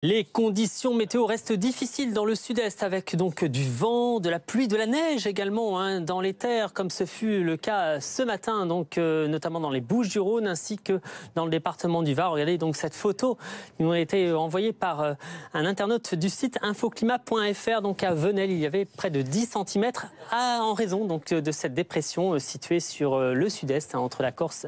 Les conditions météo restent difficiles dans le sud-est avec donc du vent, de la pluie, de la neige également dans les terres comme ce fut le cas ce matin donc notamment dans les Bouches-du-Rhône ainsi que dans le département du Var. Regardez donc cette photo qui nous a été envoyée par un internaute du site infoclimat.fr. Donc à Venelle, il y avait près de 10 cm en raison donc de cette dépression située sur le sud-est entre la Corse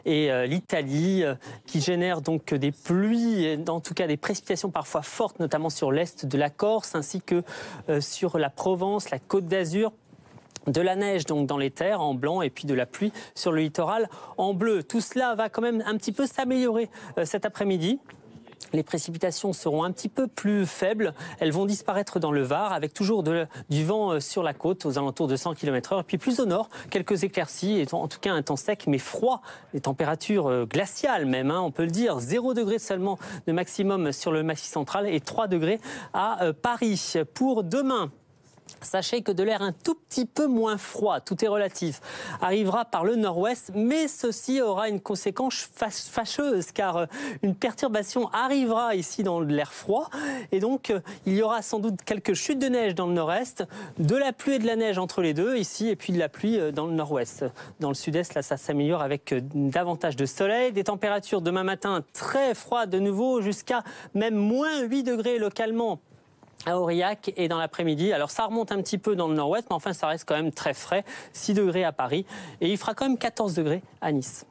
et l'Italie qui génère donc des pluies, en tout cas des précipitations parfois fortes, notamment sur l'est de la Corse ainsi que sur la Provence, la Côte d'Azur. De la neige donc dans les terres en blanc et puis de la pluie sur le littoral en bleu. Tout cela va quand même un petit peu s'améliorer cet après-midi. Les précipitations seront un petit peu plus faibles. Elles vont disparaître dans le Var avec toujours du vent sur la côte aux alentours de 100 km/h. Et puis plus au nord, quelques éclaircies et en tout cas un temps sec mais froid. Des températures glaciales même, on peut le dire. 0 degré seulement de maximum sur le Massif central et 3 degrés à Paris. Pour demain, sachez que de l'air un tout petit peu moins froid, tout est relatif, arrivera par le nord-ouest, mais ceci aura une conséquence fâcheuse car une perturbation arrivera ici dans l'air froid et donc il y aura sans doute quelques chutes de neige dans le nord-est, de la pluie et de la neige entre les deux ici et puis de la pluie dans le nord-ouest. Dans le sud-est, là ça s'améliore avec davantage de soleil, des températures demain matin très froides de nouveau jusqu'à même moins 8 degrés localement à Aurillac et dans l'après-midi. Alors ça remonte un petit peu dans le nord-ouest, mais enfin ça reste quand même très frais, 6 degrés à Paris et il fera quand même 14 degrés à Nice.